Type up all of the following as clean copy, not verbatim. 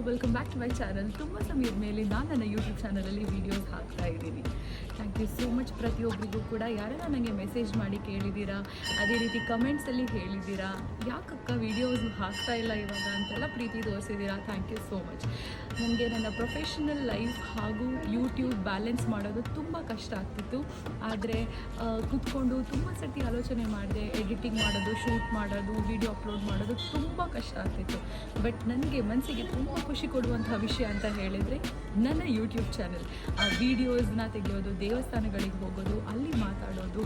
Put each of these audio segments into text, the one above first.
Welcome back to my channel. ತುಂಬ ಸಮಯದ ಮೇಲೆ ನಾನು ನನ್ನ ಯೂಟ್ಯೂಬ್ ಚಾನಲಲ್ಲಿ ವೀಡಿಯೋಸ್ ಹಾಕ್ತಾ ಇದ್ದೀನಿ. ಥ್ಯಾಂಕ್ ಯು ಸೋ ಮಚ್ ಪ್ರತಿಯೊಬ್ಬರಿಗೂ ಕೂಡ. ಯಾರೆಲ್ಲ ನನಗೆ ಮೆಸೇಜ್ ಮಾಡಿ ಕೇಳಿದ್ದೀರಾ, ಅದೇ ರೀತಿ ಕಮೆಂಟ್ಸಲ್ಲಿ ಹೇಳಿದ್ದೀರಾ ಯಾಕಕ್ಕ ವೀಡಿಯೋಸ್ ಹಾಕ್ತಾ ಇಲ್ಲ ಇವಾಗ ಅಂತೆಲ್ಲ ಪ್ರೀತಿ ತೋರಿಸಿದ್ದೀರಾ. Thank you so much. ನನಗೆ ನನ್ನ ಪ್ರೊಫೆಷನಲ್ ಲೈಫ್ ಹಾಗೂ ಯೂಟ್ಯೂಬ್ ಬ್ಯಾಲೆನ್ಸ್ ಮಾಡೋದು ತುಂಬ ಕಷ್ಟ ಆಗ್ತಿತ್ತು. ಆದರೆ ಕೂತ್ಕೊಂಡು ತುಂಬ ಸರ್ತಿ ಆಲೋಚನೆ ಮಾಡಿದೆ. ಎಡಿಟಿಂಗ್ ಮಾಡೋದು, ಶೂಟ್ ಮಾಡೋದು, ವೀಡಿಯೋ ಅಪ್ಲೋಡ್ ಮಾಡೋದು ತುಂಬ ಕಷ್ಟ ಆಗ್ತಿತ್ತು. ಬಟ್ ನನಗೆ ಮನಸ್ಸಿಗೆ ತುಂಬ ಖುಷಿ ಕೊಡುವಂಥ ವಿಷಯ ಅಂತ ಹೇಳಿದರೆ ನನ್ನ ಯೂಟ್ಯೂಬ್ ಚಾನಲ್. ಆ ವೀಡಿಯೋಸ್ನ ತೆಗೆಯೋದು, ದೇವಸ್ಥಾನಗಳಿಗೆ ಹೋಗೋದು, ಅಲ್ಲಿ ಮಾತಾಡೋದು,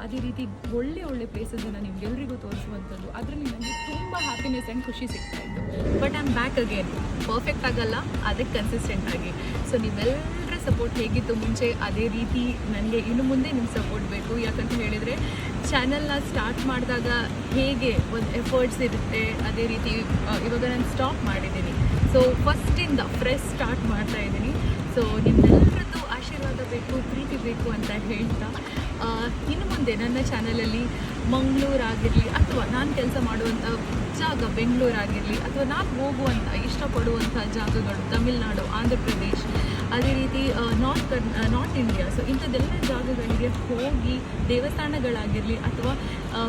ಅದೇ ರೀತಿ ಒಳ್ಳೆ ಪ್ಲೇಸಸನ್ನು ನಿಮಗೆಲ್ಲರಿಗೂ ತೋರಿಸುವಂಥದ್ದು, ಅದರಲ್ಲಿ ನನಗೆ ತುಂಬ ಹ್ಯಾಪಿನೆಸ್ ಆ್ಯಂಡ್ ಖುಷಿ ಸಿಗ್ತಾಯಿತ್ತು. But I am back again. Perfect ಆಗಲ್ಲ, ಅದಕ್ಕೆ ಕನ್ಸಿಸ್ಟೆಂಟ್ ಆಗಿ. ಸೊ ನೀವೆಲ್ಲರ ಸಪೋರ್ಟ್ ಹೇಗಿತ್ತು ಮುಂಚೆ, ಅದೇ ರೀತಿ ನನಗೆ ಇನ್ನು ಮುಂದೆ ನಿಮ್ಮ ಸಪೋರ್ಟ್ ಬೇಕು. ಯಾಕಂತ ಹೇಳಿದರೆ ಚಾನಲ್ನ ಸ್ಟಾರ್ಟ್ ಮಾಡಿದಾಗ ಹೇಗೆ ಒಂದು ಎಫರ್ಟ್ಸ್ ಇರುತ್ತೆ, ಅದೇ ರೀತಿ ಇವಾಗ ನಾನು ಸ್ಟಾಪ್ ಮಾಡಿದ್ದೀನಿ. ಸೊ ಫಸ್ಟಿಂದ ಫ್ರೆಶ್ ಸ್ಟಾರ್ಟ್ ಮಾಡ್ತಾ ಇದ್ದೀನಿ. ಸೊ ನಿಮ್ಮೆಲ್ಲರದ್ದು ಆಶೀರ್ವಾದ ಬೇಕು, ಪ್ರೀತಿ ಬೇಕು ಅಂತ ಹೇಳ್ತಾ ಇನ್ನು ಮುಂದೆ ನನ್ನ ಚಾನಲಲ್ಲಿ ಮಂಗಳೂರಾಗಿರಲಿ ಅಥವಾ ನಾನು ಕೆಲಸ ಮಾಡುವಂಥ ಜಾಗ ಬೆಂಗಳೂರಾಗಿರಲಿ ಅಥವಾ ನಾನು ಹೋಗುವಂಥ ಇಷ್ಟಪಡುವಂಥ ಜಾಗಗಳು ತಮಿಳುನಾಡು, ಆಂಧ್ರ ಪ್ರದೇಶ್, ಅದೇ ರೀತಿ ನಾರ್ತ್ ಇಂಡಿಯಾ, ಸೊ ಇಂಥದ್ದೆಲ್ಲ ಜಾಗಗಳಿಗೆ ಹೋಗಿ ದೇವಸ್ಥಾನಗಳಾಗಿರಲಿ ಅಥವಾ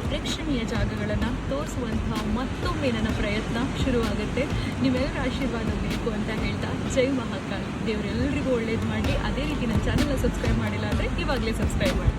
ಪ್ರೇಕ್ಷಣೀಯ ಜಾಗಗಳನ್ನು ತೋರಿಸುವಂಥ ಮತ್ತೊಮ್ಮೆ ನನ್ನ ಪ್ರಯತ್ನ ಶುರುವಾಗುತ್ತೆ. ನೀವೆಲ್ಲರ ಆಶೀರ್ವಾದ ಬೇಕು ಅಂತ ಹೇಳ್ತಾ ಜೈ ಮಹಾಕಾಲ್. ದೇವರೆಲ್ಲರಿಗೂ ಒಳ್ಳೇದು ಮಾಡಿ. ಅದೇ ರೀತಿ ನನ್ನ ಚಾನಲ್ನ ಸಬ್ಸ್ಕ್ರೈಬ್ ಮಾಡಿಲ್ಲ ಅಂದರೆ ಇವಾಗಲೇ ಸಬ್ಸ್ಕ್ರೈಬ್ ಮಾಡಿ.